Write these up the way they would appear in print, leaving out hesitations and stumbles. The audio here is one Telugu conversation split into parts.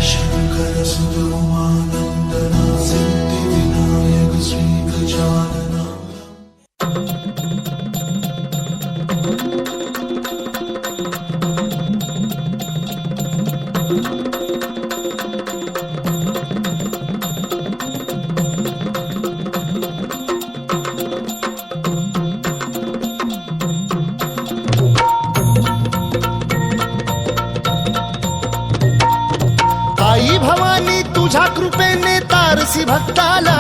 शंकर सुत उमानंदना सिद्धि विनायक श्री गजानना। आई भवानी तुझ्या कृपेने तारसी भक्ताला,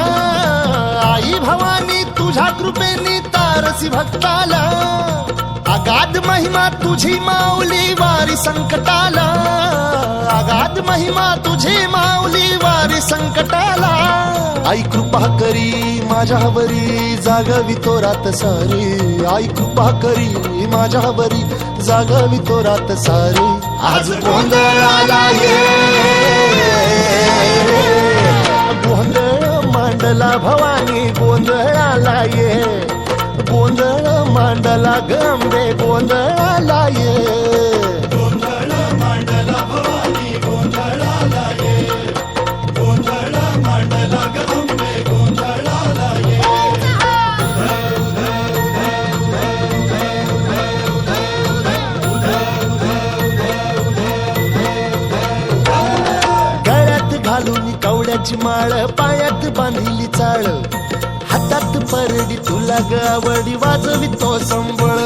आई भवानी तुझ्या कृपेने तारसी भक्ताला, अगाध महिमा तुझी माऊली वारी संकटाला, अगाध महिमा तुझी माऊली वारी संकटाला। आई कृपा करी माझ्यावरी जागवी तो रात सारी, आई कृपा करी माझ्यावरी जागवी तो रात सारी। आज गोंधळाला ये गोंधळ मांडला भवानी गोंधळाला ये, गोंधळ मांडला गंबे गोंधळाला ये, गोंधळ मांडला भवानी गोंधळाला ये, गोंधळ मांडला गंबे गोंधळाला ये। घालून कवड्याची माळ पायात बांधिली चाळ, हातात परडी तुला गावडी वाजवी तो संबळ।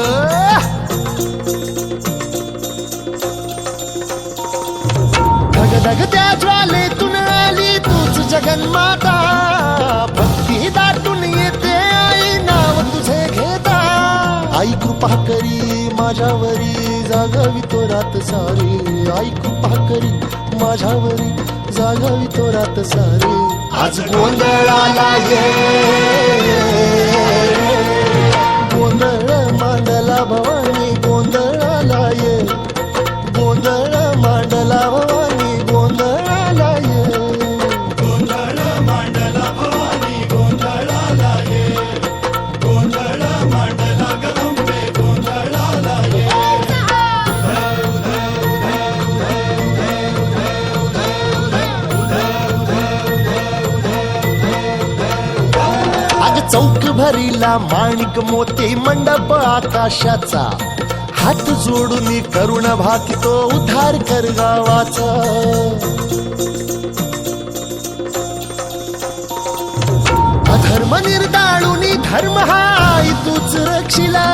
धगधग त्या ज्वालेतून आली तूच जगन्माता, भक्ती दाटून येते आई नाव तुझे घेता। आई कृपा करी माझ्यावरी जागवी तो रात सारी, आई कृपा करी माझ्यावरी जागवी तो रात सारी। आज गोंधळाला ये गोंधळ मांडला भवानी गोंधळाला ये, गोंधळ मांडला भवानी गोंधळाला ये, गोंधळ मांडला भवानी गोंधळाला ये, गोंधळ मांडला गंबे गोंधळाला ये। चौक भरीला माणिक मोती मंडप आकाशाचा, हात जोडून करुण भाकितो उद्धार कर गावाचा। अधर्म निर्दाळून धर्म हाय तूच रक्षिला,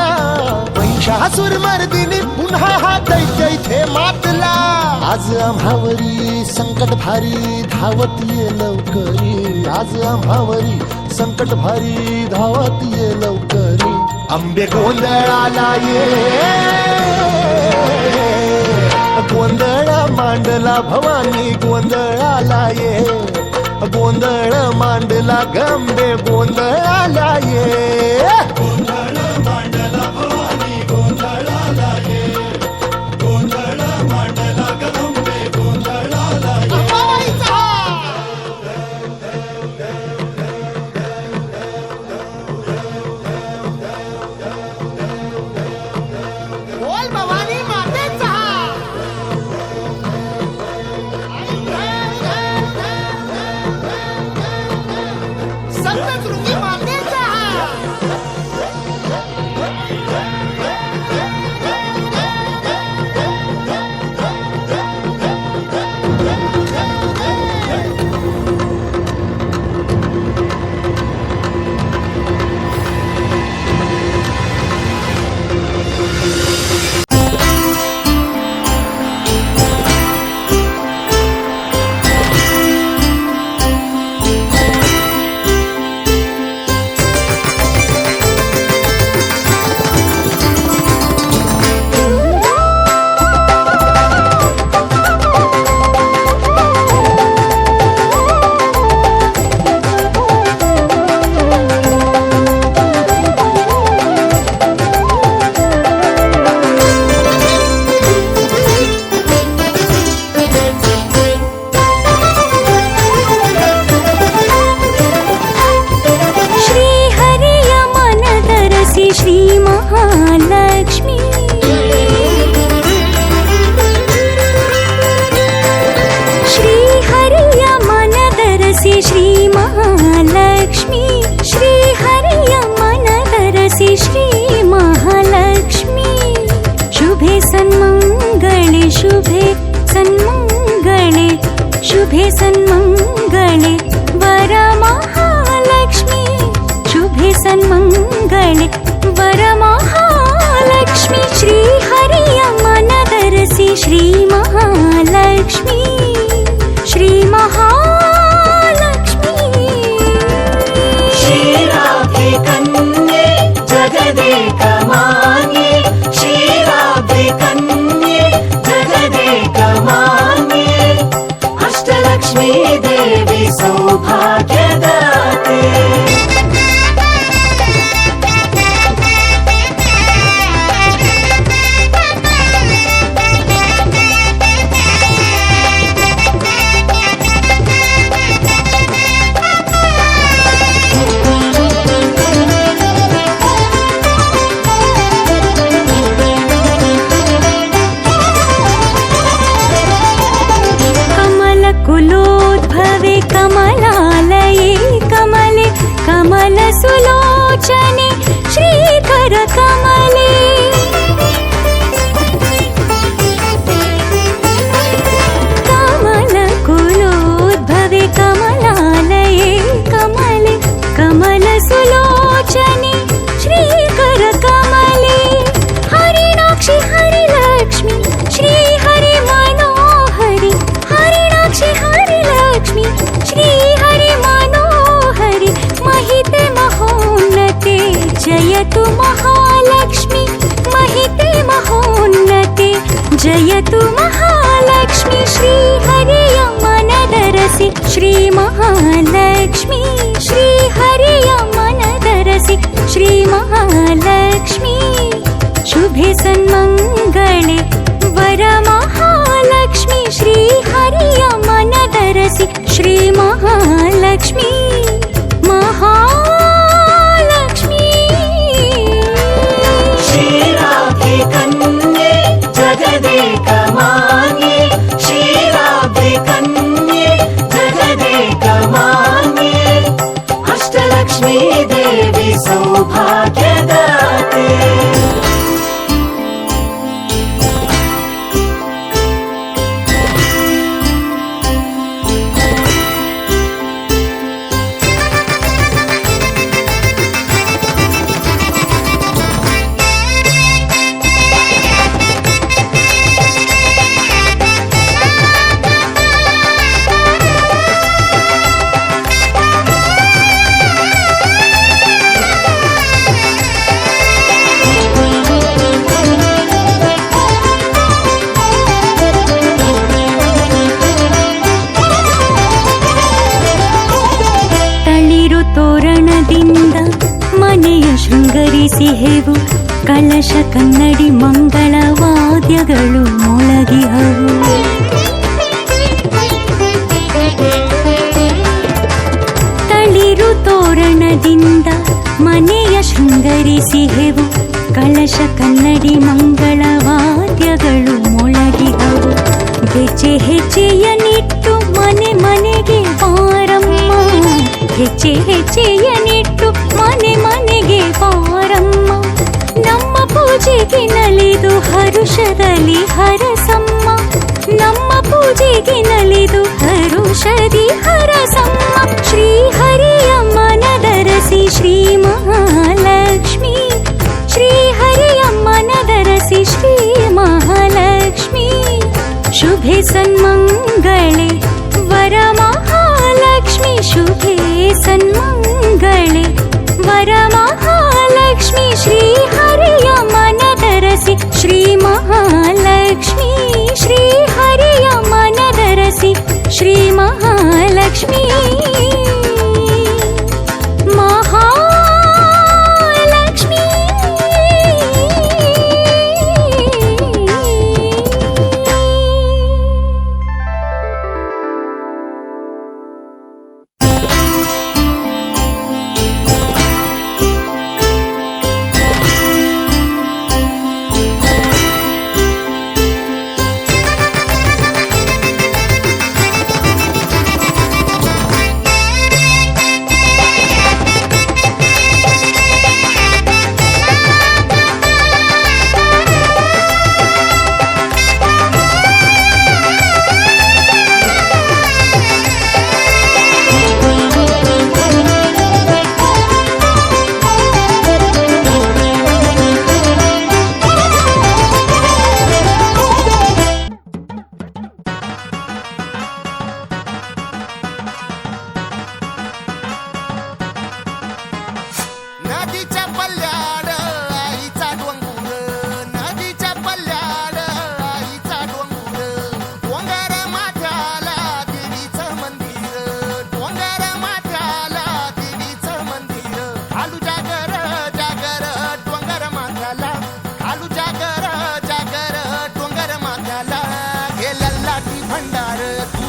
महिषासुर मर्दिनी पुन्हा हा दैत्य इथे मातला। आज आम्हावरी संकट भारी धावत ये लवकरी, आज आम्हावरी संकट भारी धावत ये लवकरी। अंबे गोंधळाला ये गोंधळ मांडला भवानी गोंधळाला ये, गोंधळ मांडला गंबे गोंधळाला ये, गोंधळ मांडला भवानी गोंधळाला ये, गोंधळ मांडला गंबे गोंधळाला ये। बोल भवानी मातेचा सप्तशृंगी मातेचा। ಶ್ರೀ ಮಹಾಲಕ್ಷ್ಮಿ ಶ್ರೀ ಹರಿಯ ಮನದರಸಿ ಶ್ರೀ ಮಹಾಲಕ್ಷ್ಮಿ ಶುಭೆ ಸನ್ಮಂಗಳೆ ಶುಭೆ ಸನ್ಮಂಗಳೆ ಶುಭೆ ಸನ್ಮಂಗಳೆ ವರ ಮಹಾಲಕ್ಷ್ಮಿ ಶುಭೆ ಸನ್ಮಂಗಳೆ ವರ ಮಹಾಲಕ್ಷ್ಮಿ ಶ್ರೀ ಹರಿಯ ಮನದರಸಿ ಶ್ರೀ ಮಹಾಲಕ್ಷ್ಮಿ ಶ್ರೀ ಮಹಾಲಕ್ಷ್ಮಿ ಕ್ಷೀರಾಬ್ಧಿ ಕನ್ಯೆ ಜಗದೇಕ ಮಾನ್ಯೆ ಕ್ಷೀರಾಬ್ಧಿ ಕನ್ಯೆ ಜಗದೇಕ ಮಾನ್ಯೆ ಅಷ್ಟಲಕ್ಷ್ಮೀ ದೇವಿ ಸೌಭಾಗ್ಯದಾತೆ कुलोद्भवे कमलालये कमले कमलसुलोचने श्रीकर कमले कमलकुलोद्भवे कमलालये कमले कमलसुलोचने श्रीकर कमले हरिणाक्षि हरिलक्ष्मी श्री हरि मनोहरि हरिणाक्षि हरिलक्ष्मी श्री हरि मनोहरि महिते महोन्नते जयतु महालक्ष्मी महिते महोन्नते जयतु महालक्ष्मी श्री हरिय मनदरसि श्री महालक्ष्मी श्री हरिय मनदरसि श्री महालक्ष्मी शुभे सन्मंगले वर महालक्ष्मी श्री हरिय मनदरसि श्री महालक्ष्मी महालक्ष्मी ಕ್ಷೀರಾಬ್ಧಿ ಕನ್ಯೆ ಜಗದೇಕ ಮಾನ್ಯೆ ಕ್ಷೀರಾಬ್ಧಿ ಕನ್ಯೆ ಜಗದೇಕ ಮಾನ್ಯೆ ಅಷ್ಟಲಕ್ಷ್ಮೀ ದೇವಿ ಸೌಭಾಗ್ಯದಾತೆ ತಳಿರು ತೋರಣದಿಂದ ಮನೆಯ ಶೃಂಗರಿಸಿಹೆವು ಕಲಶ ಕನ್ನಡಿ ಮಂಗಳ ವಾದ್ಯಗಳು ಮೊಳಗಿಹವು ತಳಿರು ತೋರಣದಿಂದ ಮನೆಯ ಶೃಂಗರಿಸಿಹೆವು ಕಲಶ ಕನ್ನಡಿ ಮಂಗಳ ವಾದ್ಯಗಳು ಮೊಳಗಿಹವು ಹೆಜ್ಜೆ ಹೆಜ್ಜೆಯ ನಿಟ್ಟು ಮನೆ ಮನೆಗೆ ಬಾರಮ್ಮ ಹೆಜ್ಜೆ ಹೆಜ್ಜೆಯ ನಿಟ್ಟು ಮನೆ ಮನೆಗೆ ಬಾರಮ್ಮ ನಮ್ಮ ಪೂಜೆಗೆ ನಲಿದು ಹರುಷದಲ್ಲಿ ಹರಸಮ್ಮ ನಮ್ಮ ಪೂಜೆಗೆ ನಲಿದು ಹರುಷದಿ ಹರಸಮ್ಮ ಶ್ರೀ ಹರಿಯ ಮನದರಸಿ ಶ್ರೀ ಮಹಾಲಕ್ಷ್ಮಿ ಶ್ರೀ ಹರಿಯ ಮನದರಸಿ ಶ್ರೀ ಮಹಾಲಕ್ಷ್ಮಿ ಶುಭೆ ಸನ್ಮಂಗಳೆ ವರ ಮಹಾಲಕ್ಷ್ಮಿ ಶುಭೆ ಸನ್ಮಂಗಳೆ ವರ ಮಹಾಲಕ್ಷ್ಮಿ ಶ್ರೀ ಹರಿಯ ಮನದರಸಿ ಶ್ರೀ ಮಹಾಲಕ್ಷ್ಮಿ ಶ್ರೀ ಹರಿಯ ಮನದರಸಿ ಶ್ರೀ ಮಹಾಲಕ್ಷ್ಮಿ ಮಹಾಲಕ್ಷ್ಮಿ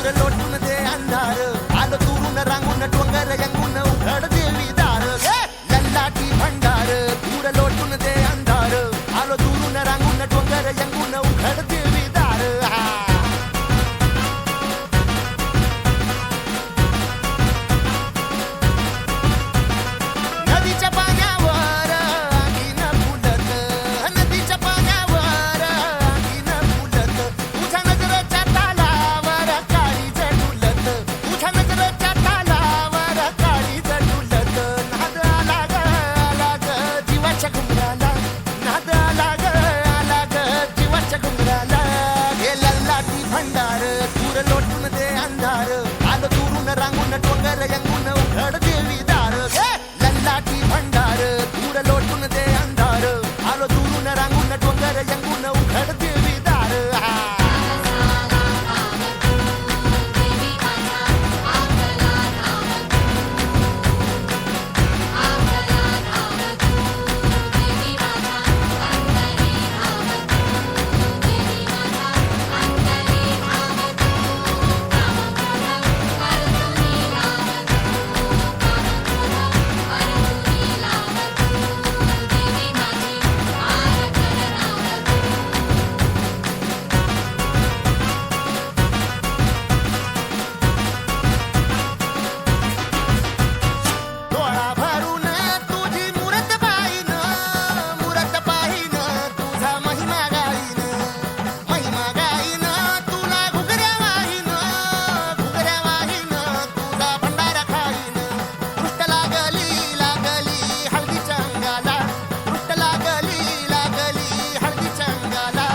दूर लोटून दे अंधार आलो दुरून रांगून डोंगर यंगून उघड देवी दार लल्लाटी भंडार दूर लोटून दे अंधार आलो दुरून रांगून डोंगर यंगून उघड देवी दार नदीच्या पाण्यावर आगीन फुलत नदीच्या पाण्यावर आगीन फुलत तुझ्या नजरेच्या तालावर काळी झुलत तुझ्या नजरेच्या तालावर काळी झुलत नाद आला ग जीवाच्या घुंगराला नाद आला ग जीवाच्या घुंगराला हे लल्लाटी भंडार दूर लोटून दे अंधार आलो दुरून रांगून डोंगर यंगून उघड देवी दार लल्लाटी भंडार दूर लोटून दे अंधार आलो दुरून रांगून डोंगर यंगून उघड देवी दार डोळा भरून तुझी मूरत पाहिन तुझा महिमा गाईन तुला घुगऱ्या वाहीन तुझा भंडारा खाईन दृष्ट लागली हळदीच्या अंगाला दृष्ट लागली हळदीच्या अंगाला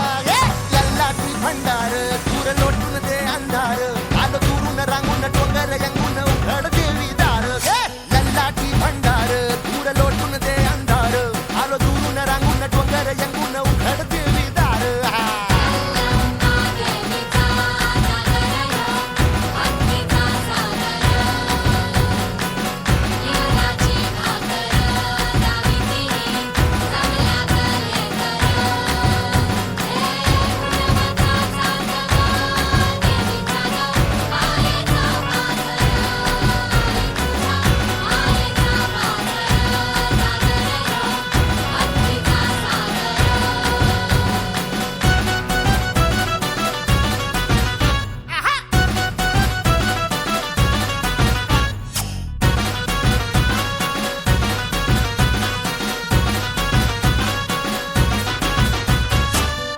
लल्लाटी भंडार दूर लोटून दे अंधार आलो दुरून रांगून डोंगर यंगून उघड देवी दार लल्लाटी भंडार दूर लोटून दे अंधार आलो दुरून रांगून डोंगर यंगून उघड देवी दार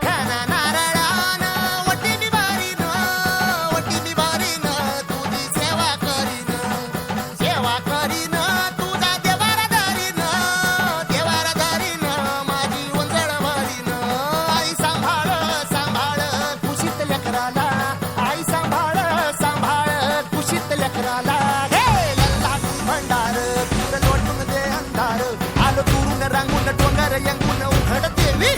खाना नारळानं वटीनी बारीन तुझी सेवा करीन तुझा देवारा धरीन माझी वंजळ भरीन आई सांभाळ कुशीत लेकराला आई सांभाळ कुशीत लेकराला लल्लाटी भंडार दूर लोटून दे अंधार आलो दुरून रांगून डोंगर यंगून उघड देवी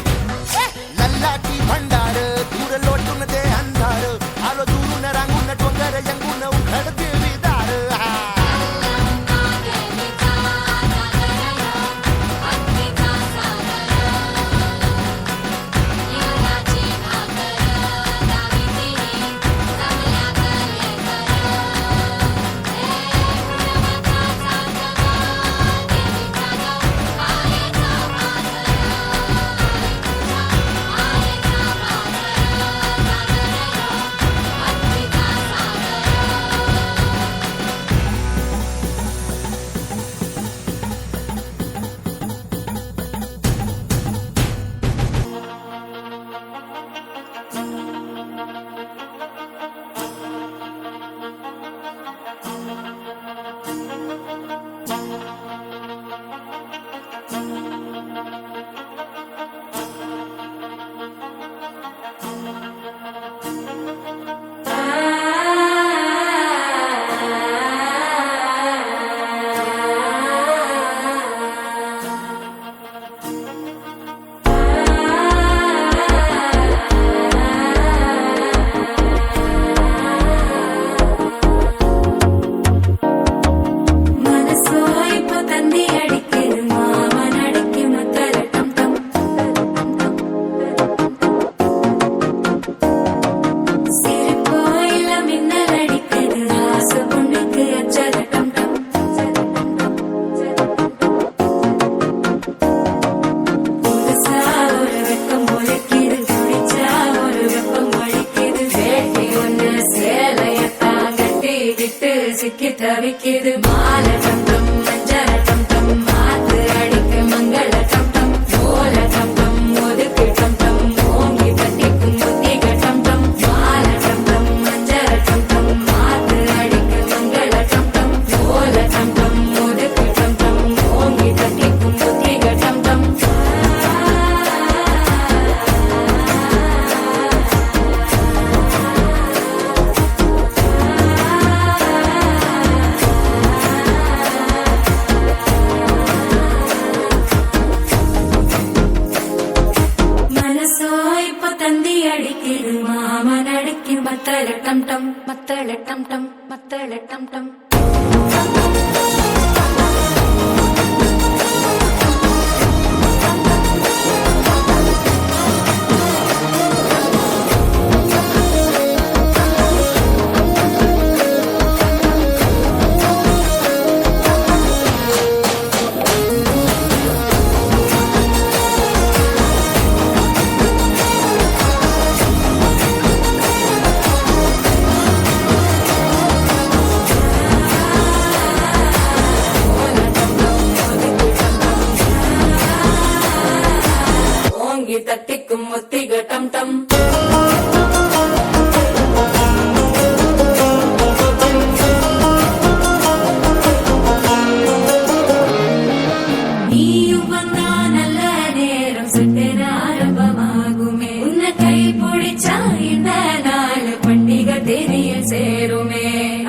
लल्लाटी भंडार दूर लोटून दे अंधार आलो दुरून रांगून डोंगर यंगून उघड देवी दार தவிக்குது மாலை டம் டம் மஞ்சள் டம் டம் மாத்து அடிக்க மங்கள டம் டம் ஓல டம் டம் ஒதுக்கு டம் டம் ஓங்கி தட்டிக்கும் முத்திக டம் டம் மாலை டம் டம் மஞ்சள் டம் டம் மாத்து அடிக்க மங்கள டம் டம் ஓல டம் டம் ஒதுக்கு டம் டம் ஓங்கி தட்டிக்கும் முத்திக டம் டம் മനസ്സോ ഇപ്പൊ തന്തി അടിക്കരുത് മാമനടിക്കും മത്തളട്ടം ടം മത്തളട്ടം ടം മത്തളട്ടം ടം ஓங்கி தட்டிக்கும் முத்திக டம் டம் நீயும் வந்தா நல்ல நேரம் சட்டென ஆரம்பமாகுமே உன்னை கை பிடிச்சா இந்த நாள் பண்டிகை தெரிய சேருமே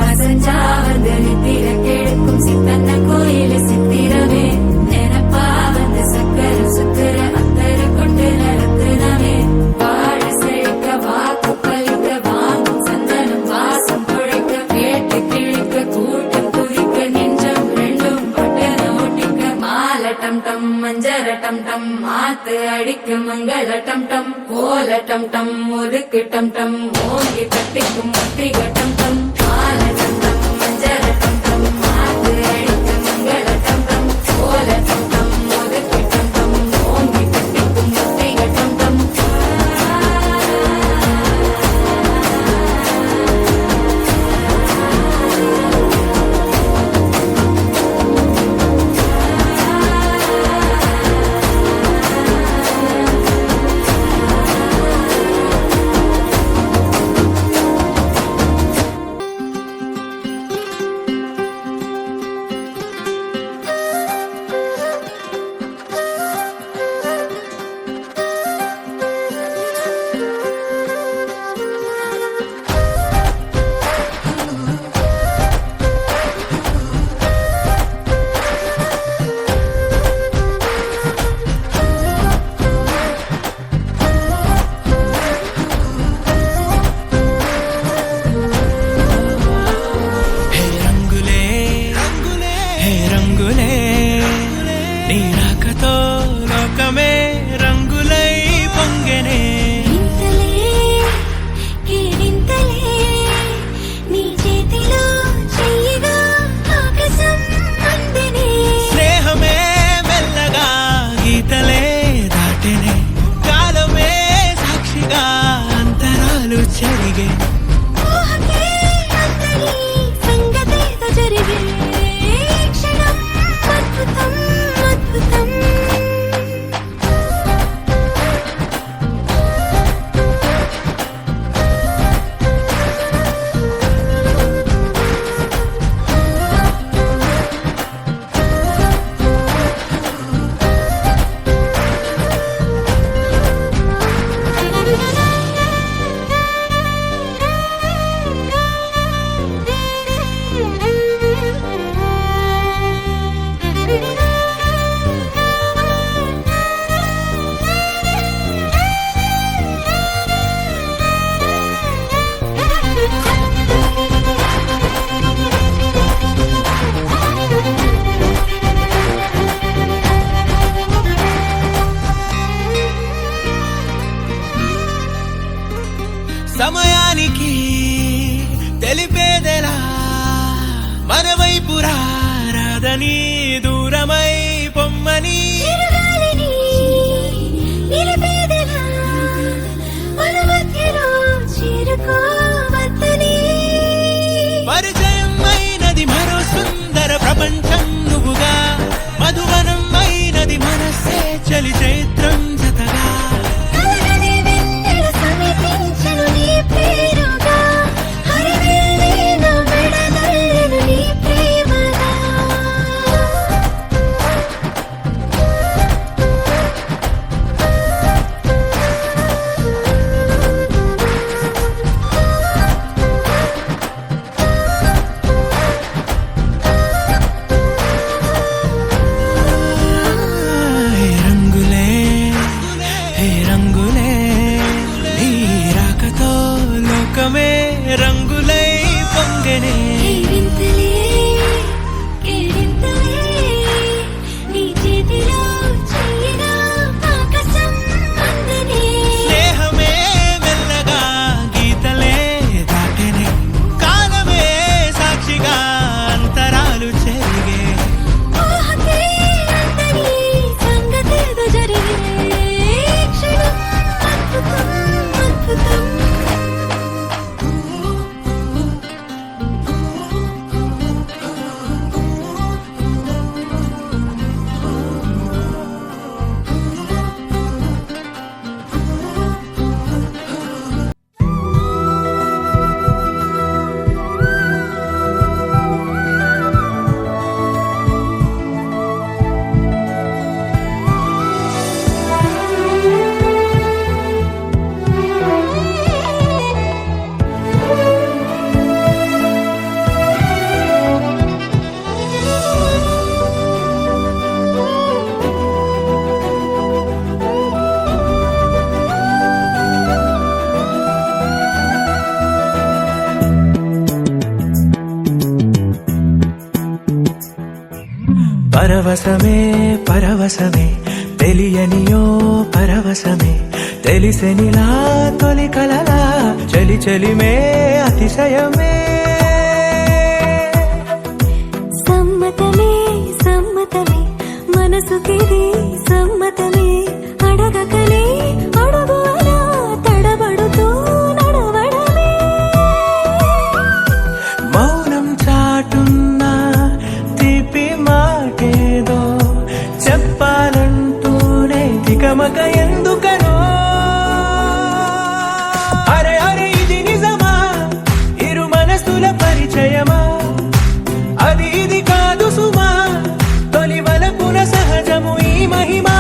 அசஞ்சா வந்து நித்திர கெடுக்கும் சித்தன்ன கோயில் சித்திரமே நினப்பா வந்து சக்கர சுத்திர அத்தர கொண்டு நடத்துனவே வாழ செழிக்க வாக்கு பலிக்க வாங்கும் சந்தனம் வாசம் குழைக்க கேட்டு கிழிக்க கூட்டம் குதிக்க நெஞ்சம் ரெண்டும் பட்டன ஓட்டிக்க மாலை டம் டம் மஞ்சர டம் டம் மாத்து அடிக்க மங்கள டம் டம் கோல டம் டம் ஒதுக்கு டம் டம் ஓங்கி தட்டிக்கும் முத்திக டம் டம் மாலை டம் டம் மஞ்சர டம் டம் மாத்து அடிக்க மங்கள டம் டம் கோல டம் டம் ஒதுக்கு டம் டம் ஓங்கி தட்டிக்கும் முத்திக டம் டம் హే రంగులే రంగులే హే రంగులే నీ రాకతో లోకమే రంగులై పొంగెనే ఇంతలే కేరింతలే నీ చేతిలో చెయ్యగా ఆకాశం అందనే స్నేహమే మెల్లగా గీతలే దాటెనే కాలమే సాక్షిగా అంతరాలు చెరిగే ఊహకే అంతని సంగతేదో జరిగే క్షణం అద్భుతం అద్భుతం సమయానికి తెలిపేదెలా మన వైపు రాదని దూరమై పొమ్మని చిరుగాలిని నిలిపేదెలా మన మధ్యలో చేరుకోవద్దని పరిచయం అయినది మరి ప్రపంచం నువ్వుగా మధువనం అయినది మనస్సే చలి చైత్రం జతగా కలగని వెన్నెల సమీపించెను నీ పేరుగా హరివెల్లి నా మెడలల్లెను నీ ప్రేమగా హే రంగులే హే రంగులే నీ రాకతో లోకమే రంగులై పొంగెనే కేరింతలే కేరింతలే నీ చేతిలో చెయ్యినా ఆకాశం అందనే స్నేహమే మెల్లగా గీతలే దాటెనే కాలమే సాక్షిగా అంతరాలు చెరిగే ఊహకే అందని సంగతేదో జరిగే క్షణం అద్భుతం అద్భుతం పరవశమే పరవశమే తెలియనియో పరవశమే తెలిసెనిలా తొలి కలలా చలి చలిమే అతిశయమే సమ్మతమే సమ్మతమే మనసుకిది సమ్మతమే అడగకనే అడుగు అలా తడబడుతూ నడవడమే మౌనం చాటున్న తీపి మాటేదో చెప్పాలంటూనే తికమక ఎందుకనో అరే అరే ఇది నిజమా ఇరు మనసుల పరిచయమా అది ఇది కాదు సుమా తొలి వలపున సహజము ఈ మహిమా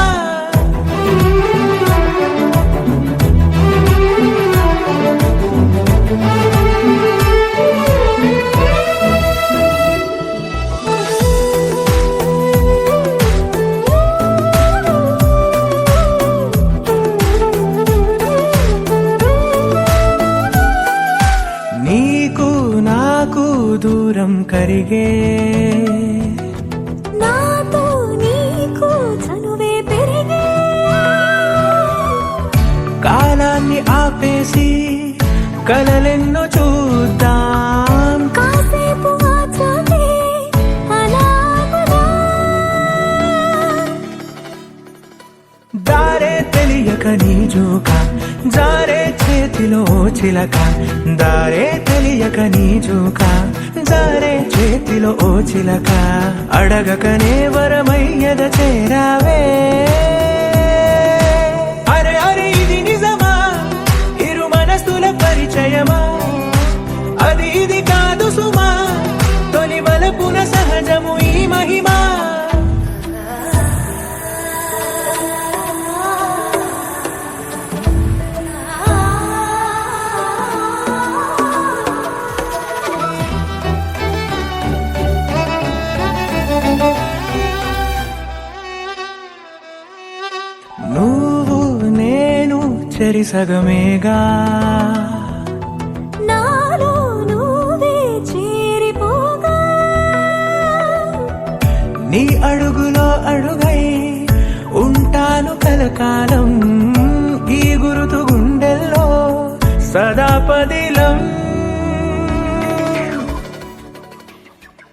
నీకు నాకు దూరం కరిగే నాతో నీకు చనువే పెరిగే కాలాన్ని ఆపేసి కలలెన్నో చూద్దాం కాసేపు ఆచాలే అలాగుదా దారే తెలియక నీ జోక జారే చేతిలో చిలక దారే తెలియక నీ జోక జారే చేతిలో ఓ చిలక అడగకనే వరమయ్యద చేరావే అరే అరే ఇది నిజమా ఇరు మనసుల పరిచయమా అది ఇది కాదు సుమా తొలి వలపున సహజము ఈ మహిమా నువ్వు నేను చెరి సగమేగా నాలో నువ్వే చేరిపోగా నీ అడుగులో అడుగై ఉంటాను కలకాలం ఈ గురుతు గుండెల్లో సదా పదిలం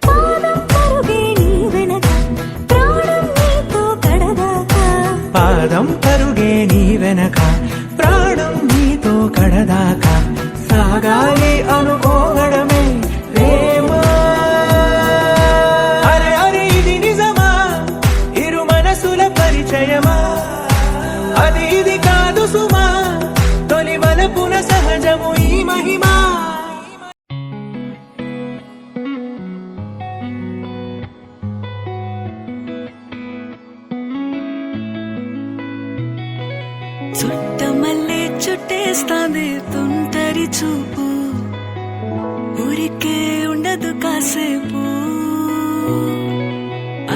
పాదం పరుగే నీ వెనక ప్రాణం నీతో కడదాకా పాదం పరుగే నీ వెనక ప్రాణం నీతో కడదాకా చుట్టేస్తాంది తుంటరి చూపు ఊరికే ఉండదు కాసేపు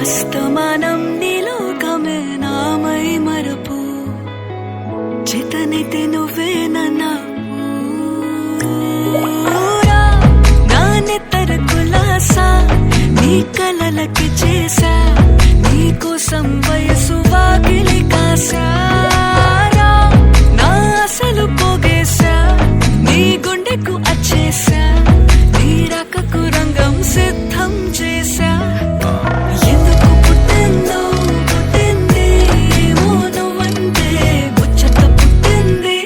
అస్తమానం నీలోకమే నామై మరపు చేతనైతే నువ్వే నా నెత్తర కులాసా నీ కలలకి చేసా నీ కోసం వయసు వాకిలి కాసా నా అసలు పోగేశా నీ గుండెకు అచ్చేసా నీ రకకు రంగం సిద్ధం చేసా ఎందుకు పుట్టిందో పుట్టింది ఏమో నువ్వంటే ముచ్చట పుట్టింది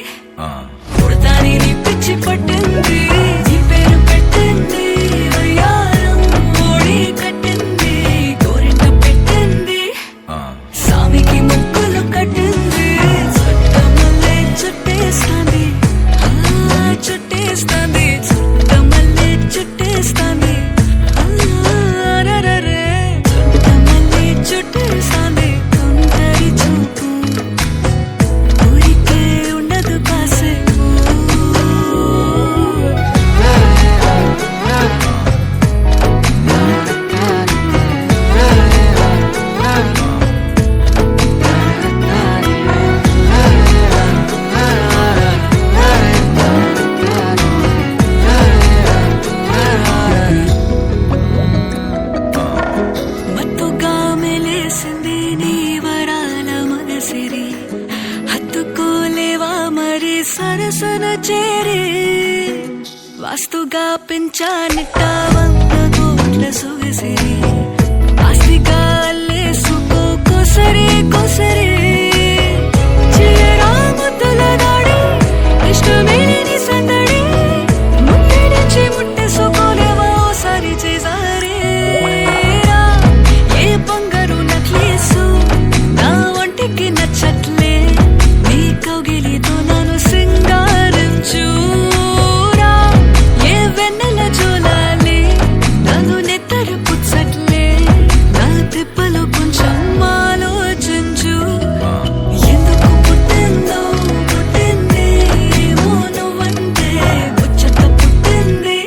పుడతాని నీ పిచ్చి పట్టింది నీ పేరు పెట్టింది వయ్యారం ఓడి కట్టింది గోరింట పెట్టింది సామికి ముక్కులు కట్టింది చుట్టమల్లే చుట్టేస్తాంది చుట్టేస్తాంది చుట్టమల్లే చుట్టేస్తాంది రరరే చుట్టమల్లే చుట్టేస్తాంది తుంటరి చూపు ఊరికే ఉండదు కాసేపు మత్తుగా మెలేసింది నీ వరాల మగసిరి హత్తుకోలేవా మరి సరసన చేరి వాస్తుగా పెంచానిట్ట 100 కోట్ల సొగసిరి ఆస్తిగా అల్లేసుకో కొసరి కొసరి చీరా ముద్దుల దాడి ఇష్టమేని సందడి ముట్టడిచి ముట్టేసుకోలేవా ఓసారి చేసారి ఏ బంగారు నక్లేసు నా ఒంటికి నచ్చట్లే నీ కౌగిలితో నన్ను సింగారించురా ఏ వెన్నెల జోలాలి నన్ను నెత్తరు పుచ్చట్లే నా తిప్పలు కొంచెం ఆలోచించు ఎందుకు పుట్టిందో పుట్టింది ఏమో నువ్వంటే ముచ్చట పుట్టింది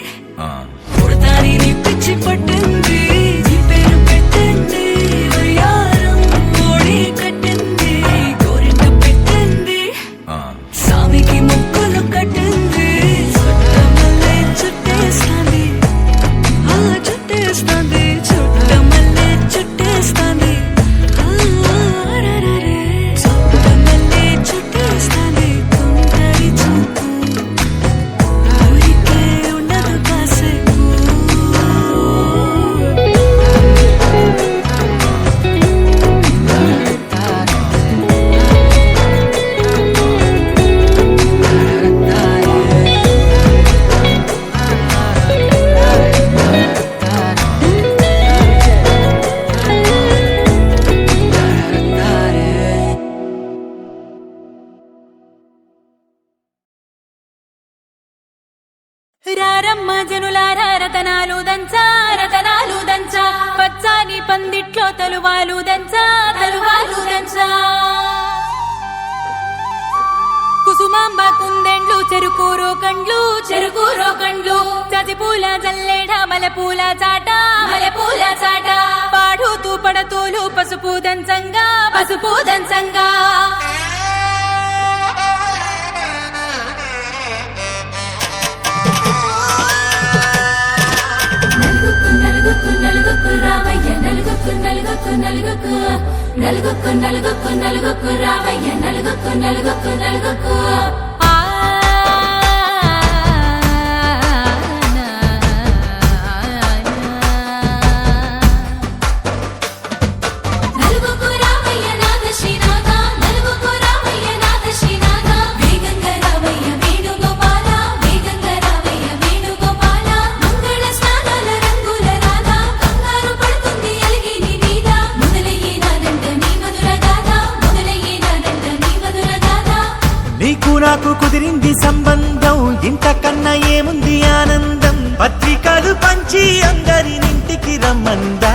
పుడతాని నీ పిచ్చి పట్టింది నీ పేరు పెట్టింది వయ్యారం ఓడి కట్టింది గోరింట పెట్టింది సామికి ముక్కులు కట్టింది చుట్టమల్లే చుట్టేస్తాంది చుట్టేస్తాంది చుట్టమల్లే చుట్టేస్తాంది రరరే చుట్టమల్లే చుట్టేస్తాంది తుంటరి చూపు ఊరికే ఉండదు కాసేపు రారమ్మ జనులారా రతనాలు దంచా రతనాలు దంచా పచ్చాని పందిట్లో తలువాలు దంచా తలువాలు దంచా కుసుమాంబ కుందెండ్లు చెరుకూరో కండ్లు చెరుకూరో కండ్లు చతిపూల జల్లేడ మలపూల చాట మలపూల చాట పాడుతూ పడతోలు పసుపు దంచంగా పసుపు దంచంగా నలుగుకు నలుగుకు రావయ్య నలుగుకు నలుగుకు నలుగుకు నలుగుకు నలుగుకు నలుగుకు రావయ్య నలుగుకు నలుగుకు నలుగుకు నలుగుకు రావయ్య నాథ శ్రీనాథ నలుగుకు రావయ్య నాథ శ్రీనాథ వేగంగా రావయ్య వేణుగోపాల వేగంగా రావయ్య వేణుగోపాల మంగళ స్నానాల రంగుల రాధ కంగారు పడుతుంది అలిగి నీ మీద మొదలయ్యేనాదంట నీ మధుర గాథ మొదలయ్యేనాదంట నీ మధుర గాథ నీకు నాకు కుదిరింది సంబంధం ఇంతకన్నా ఏముంది ఆనందం పత్రికలు పంచి అందరినింటికి రమ్మందా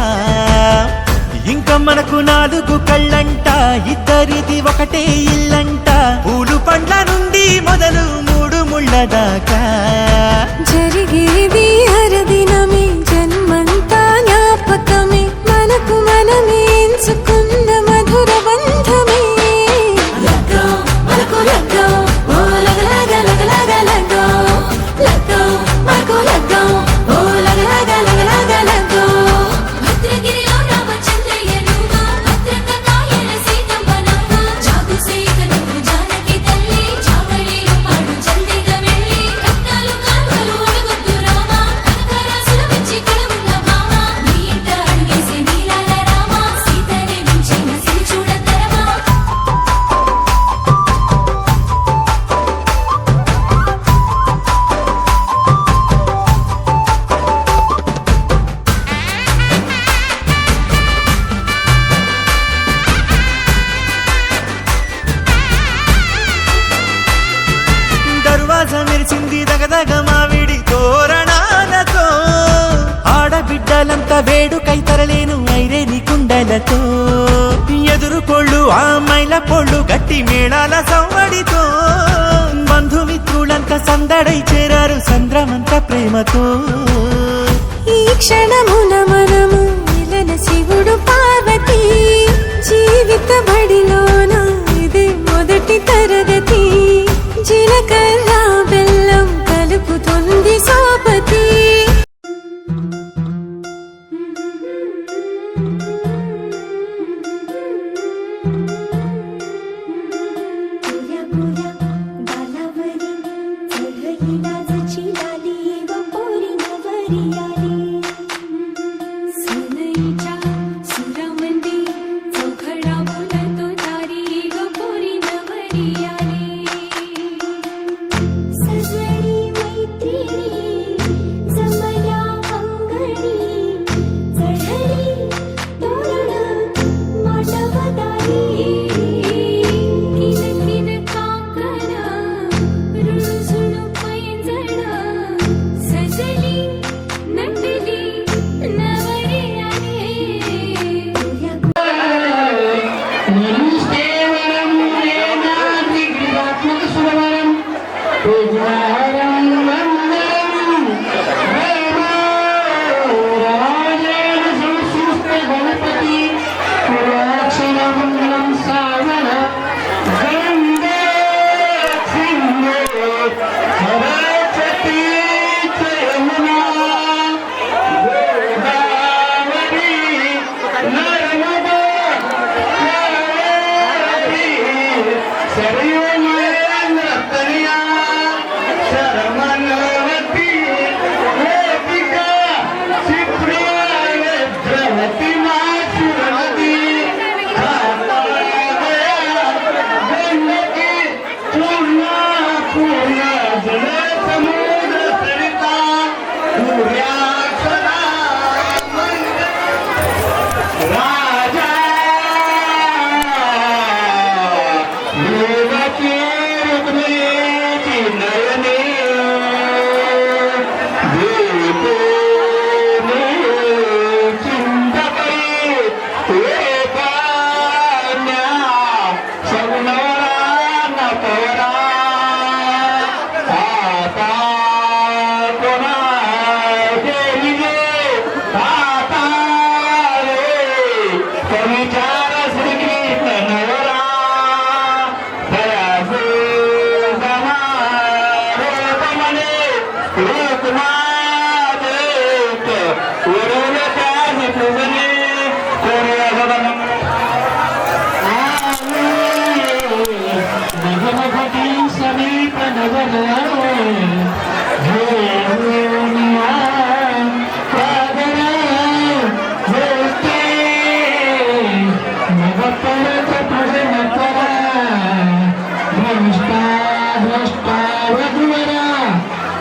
ఇంకా మనకు 4 కళ్ళంట, ఇద్దరిది ఒకటే ఇల్లంట. పూలు పండ్ల నుండి మొదలు 3 ముళ్ళ దాకా జరిగేది హరదినమే, జన్మంతా జ్ఞాపకమే, మనకు మనమే ఎంచుకున్న మధుర బంధమే. లగ్గో మనకు లగ్గో, ఓ లగలగ లగలగ లగ్గో. లగ్గో మనకు లగ్గో, ఓ లగలగ లగలగ లగ్గో. భద్రగిరిలో రామచంద్రయ్య నువ్వు, భద్రకాయల సీతమ్మ నవ్వు. జాగు సీత నువ్వు జానకి తల్లి, జాగళీలు పాడు జల్దిగా వెళ్ళి. రత్నాలు కానుకలు అడగొద్దు రామా, కనకరాసుల మెచ్చి కడమున్న భామ. నీ ఇంట అడుగేసే నీలాల రామ, సీతనే మించిన సిరి చూడతరమా. దర్వాజ మెరిసింది దగదగ మావిడి తోరణాలతో. ఆడబిడ్డలంతా వేడుకై తరలేను ఐరేని కుండలతో. ఎదురుకోళ్ళు ఆ మైల పోళ్ళు గట్టి మేళాల సవ్వడితో. బంధుమిత్రులంతా సందడై చేరారు సంద్రమంత ప్రేమతో. ఈ క్షణమున మనము మిలన శివుడు పార్వతి, జీవిత బడిలోన ఇది మొదటి తరగతి. జీలకర్ర బెల్లం కలుపుతుంది సోపతి. सुनईच्या सुरामंदी चौघडा बोलतो तारी ग पोरी नवरी आली. सजणी मैत्रिणी जमल्या अंगणी, चढली तोरण मांडवदारी. किन किन काकण रुणझुण पैंजण, सजली नटली नवरी आली.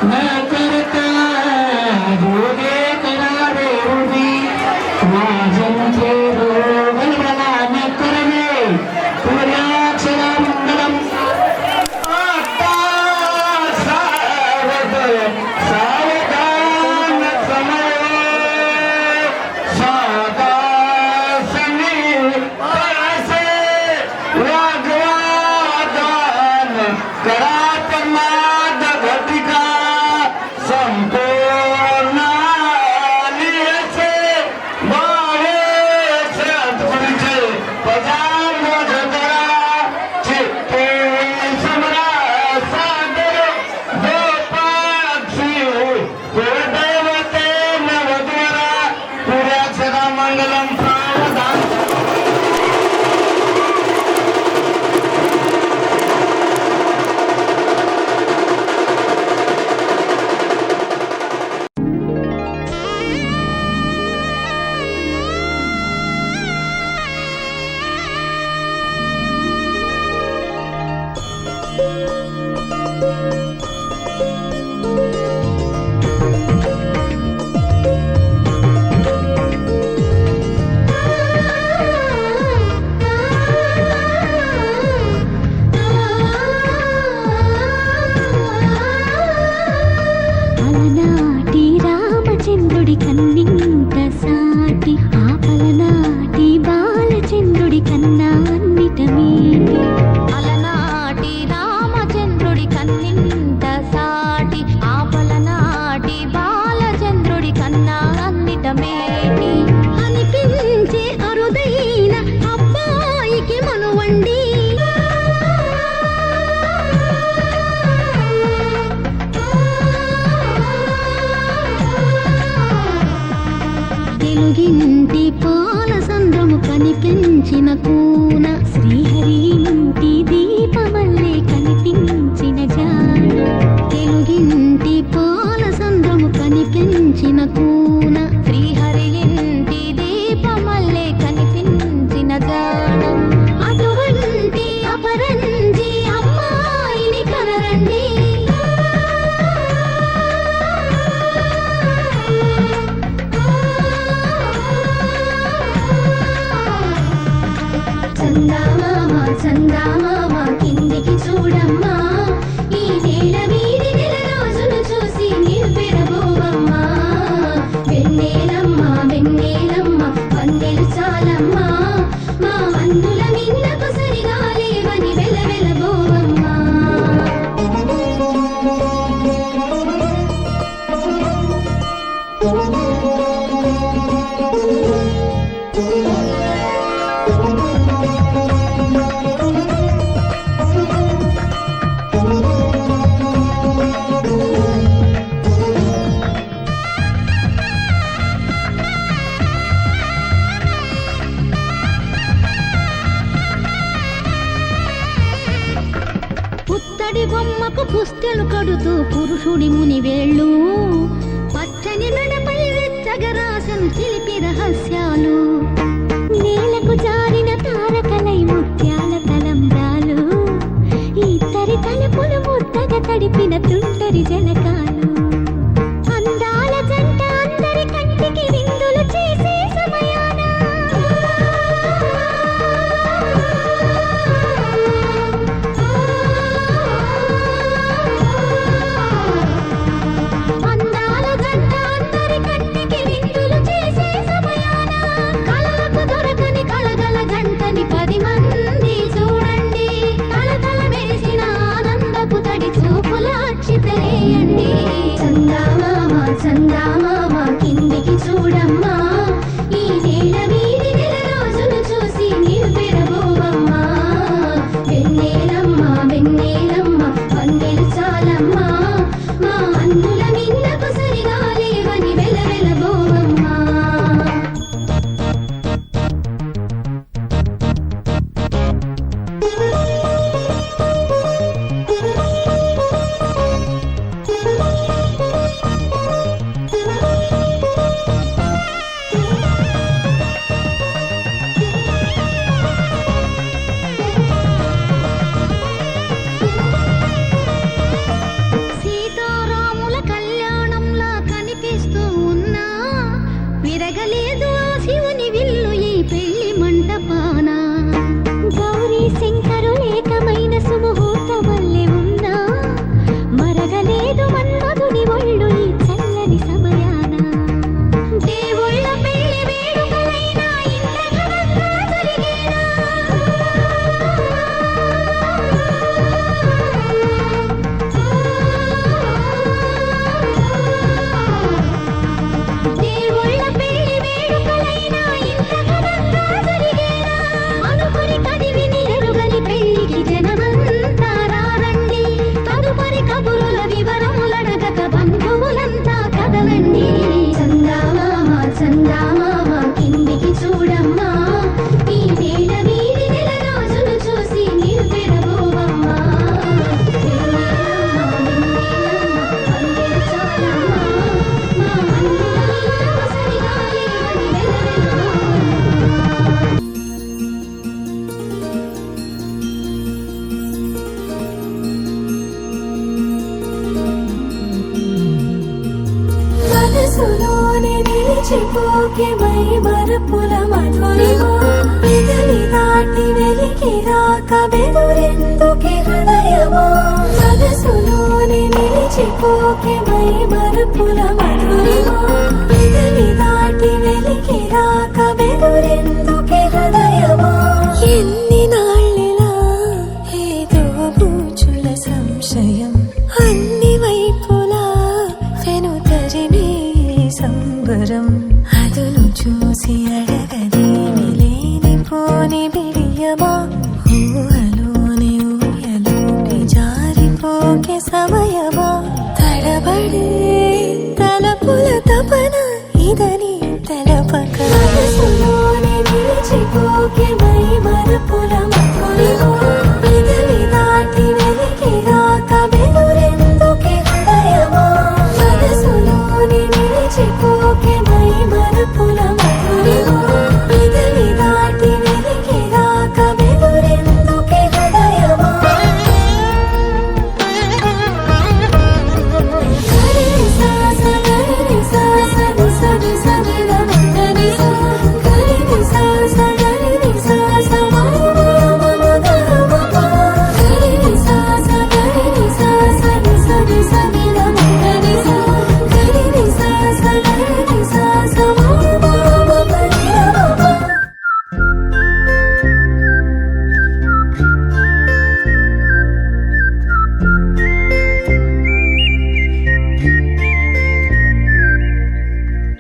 न करता जोगे करा रे అలనాటి రామచంద్రుడి కన్నింత సాటి ఆపలనాటి బాలచంద్రుడి కన్నా అన్నిట మేటి అలనాటి రామచంద్రుడి కన్నింత సాటి ఆపలనాటి బాలచంద్రుడి కన్నా అన్నిట మేటి అనిపించే అరుదైన అబ్బాయికి మనువండి తెలుగింటి పాల సంద్రము కనిపించిన కూన శ్రీహరి ఇంటి దీపమల్లే కనిపించిన జాడ తెలుగింటి పాల సంద్రము కనిపించిన కూన శ్రీహరి ఇంటి దీపమల్లే కనిపించిన జాడ అటువంటి అపరంజి అమ్మాయిని కనరండి చందమామ చందమామ కిందికి చూడమ్మా ఈ నేల వీధి నెల రోజులు చూసి నివ్వెరబోవమ్మా వెన్నెలమ్మ వెన్నెలమ్మ వందెలు చాలమ్మా మా అందుల మిన్నకు సరిగా లేవని వెలవెలబోవమ్మా పుత్తడి బొమ్మకు పుస్తెలు కడుతూ పురుషుడి ముని వేళ్ళు పచ్చని మెడపై వెచ్చగరాసను చిలిపి రహస్యాలు నేలకు జారిన తారకలై ముత్యాల తలంబ్రాలు ఇద్దరి తలుపులు ముద్దగా తడిపిన తుంటరి జలకాలు అందాల జంట అందరి కంటికి విందులు చేసే సమయాన అందాల జంట అందరి కంటికి విందులు చేసే సమయాన కళలకు దొరకని కళగల జంటని 10 మంది చూడండి కళకళ మెరిసిన ఆనందపు తడి చూపుల అక్షితలేయండి చందమామ చందమామ కిందికి చూడమ్మా ఈ నేల వీధి నెల రోజులు చూసి నివ్వెరబోవమ్మా వెన్నెలమ్మ వెన్నెలమ్మ వందెలు చాలమ్మా మా అందుల మిన్నకు సరిగా లేవని వెలవెలబోవమ్మా సీతారాముల కళ్యాణంలా కనిపిస్తూ ఉన్నా విరగలేదు ఆ శివుని విల్లు ఈ పెళ్లి మంటపాన గౌరీ శంకరులు ఏకమైన సుముహూర్త వల్లే ఉన్నా మరగలేదు మన్మధుని ఒళ్ళు ఈ చల్లని సమయాన దేవుళ్ళ పెళ్లి వేడుకలైనా ఇంద్రఘనంగా జరిగేనా దేవుళ్ళ పెళ్లి వేడుకలైనా నిలిచిపోకే మై మరపుల మధురిమా పెదవి దాటి వెలికి రాక బెదురెందుకే హృదయమా మనసులోని నిలిచిపోకే మై మరపుల మధురిమా పెదవి దాటి వెలికి రాక బెదురెందుకే హృదయమా ఎన్ని నాళ్ళిలా ఏదో బూచుల సంశయం అన్ని వైపులా వెను తరిమే సంబరం అదును చూసి అడగదేమి లేనిపోని బిడియమా ఊహలోని ఊయలోకి జారిపోకే సమయమా తడబడే తలపుల తపన ఇదని తెలపక మనసులోని నిలిచిపోకే మై మరపుల మధురిమా పెదవి దాటి వెలికి రాక బెదురెందుకే హృదయమా మనసులోని నిలిచిపోకే మై మరపుల మధురిమా పెదవి దాటి వెలికి రాక బెదురెందుకే హృదయమా గరి సాస గరి సాస నిస సని రమని సా గరి సాస గరి సాస గరి సాస గరి సాస నిస సని రమని సా గరి సాస గరి సాస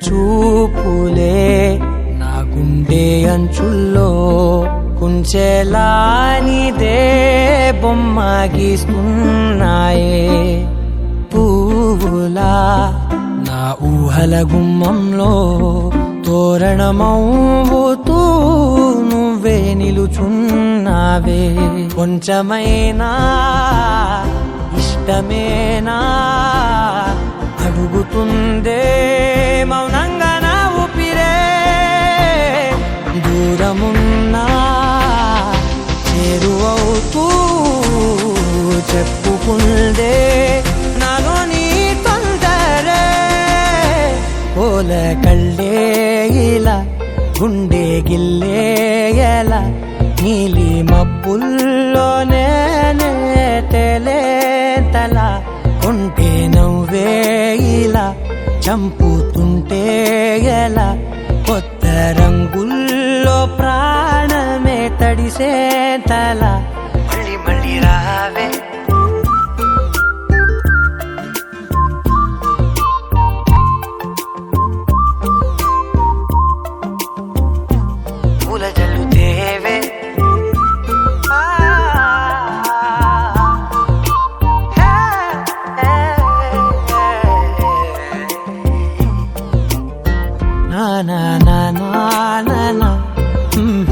చూపులే నా గుండె అంచుల్లో కుంచెలా నీదే బొమ్మ గీస్తున్నాయే పువ్వులా నా ఊహల గుమ్మంలో తోరణమవుతూ నువ్వే నిలుచున్నావే కొంచెమైనా ఇష్టమేనా అడుగుతుందే మౌనంగా నా ఊపిరే దూరమున్నా చేరువవుతూ చెప్పుకుందే నాలో నీ తొందరే పోల కళ్ళే ఇలా గుండె గిల్లే ఎలా నీలి మబ్బుల్లోనే తేలేంతల కొంటే నవ్వే ఇలా చంపుతుంటే ఎలా కొత్త రంగుల్లో ప్రాణమే తడిసే తల మళ్ళీ మళ్ళీ రావే పూల జల్లుతేవే na na na na na na na na na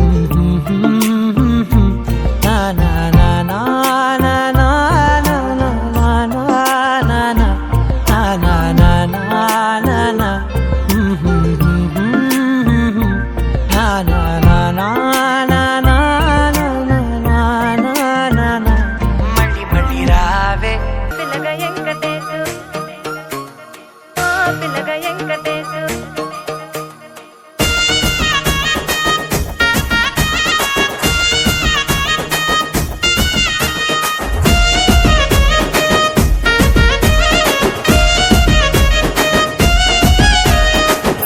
na na na మళ్ళీ మళ్ళీ రావే పిల్లగా వెంకటేశు ఓ పిల్లగా వెంకటేశు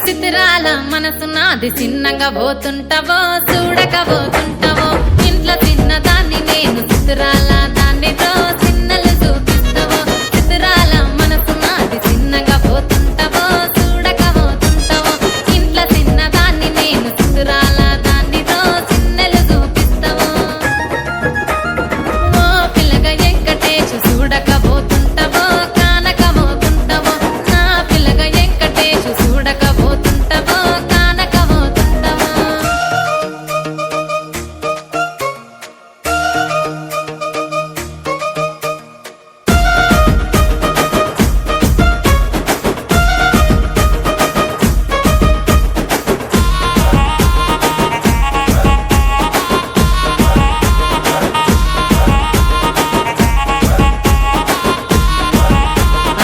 చిత్రాల మనసు నాది చిన్నగా పోతుంటావో చూడక పోతుంటావో ఇంట్లో చిన్నదాన్ని నేను చిత్రాల దాన్నితో చిన్నలు చూపిస్తావో చిత్రాల మనసు నాది చిన్నగా పోతుంటావో చూడక పోతుంటావో ఇంట్లో చిన్నదాన్ని నేను చిత్రాల దాన్నితో చిన్నలు చూపిస్తావో ఓ పిల్లగా వెంకటేశు చూడక పోతుంటావో కానక పోతుంటావో నా పిల్లగా వెంకటేశు చూడక పోతుంటావో కానక పోతుంటావో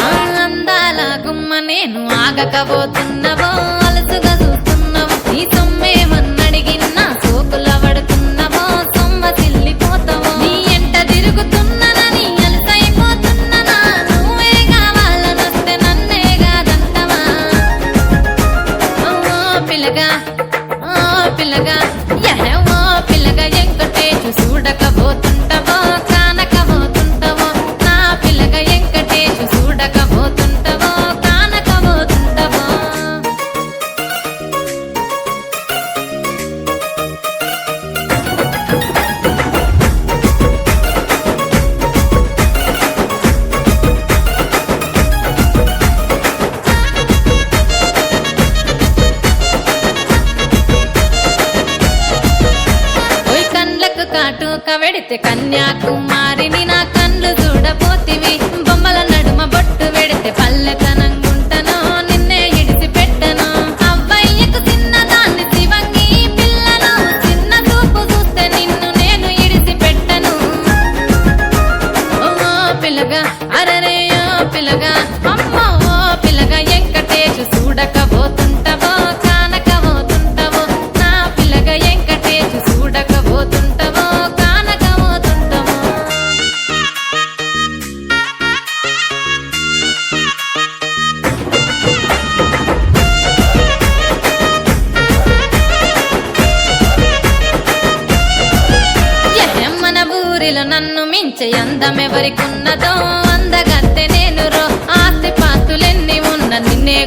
ఆ అందాల గుమ్మ నేను ఆగకపోతున్నవో అలసు పిల్లగా ఓ పిల్లగా యహే ఓ పిల్లగా వెంకటేశు చూడకపోతుంటావో కానకపోతుంటావో నా పిల్లగా వెంకటేశు చూడకపోతుంటావో కానకపోతుంటావో ఓయ్ కండ్లకు కాటుక వెడితే కన్యాకుమారిని నా కళ్ళు చూడపోతివి బొమ్మల నడుమ బొట్టు వెడితే పల్లెతనంగుంటను నిన్నే ఇడిసి పెట్టను అవ్వయ్యకు చిన్నదాన్ని శివంగి పిల్లను చిన్న చూపు చూస్తే నిన్ను నేను ఇడిసి పెట్టను ఓ పిల్లగా అరరే ఓ పిల్లగా అమ్మో ఓ పిల్లగా వెంకటేశు చూడకపోతుంటావో కానకపోతుంటావో నా పిల్లగా వెంకటేశు చూడకపోతుంటావో కానకపోతుంటావో మన ఊరిలో నన్ను మించే అందమెవరికున్నదో అందగత్తె నేను రో ఆస్తి పాస్తులెన్ని ఉన్న నిన్నే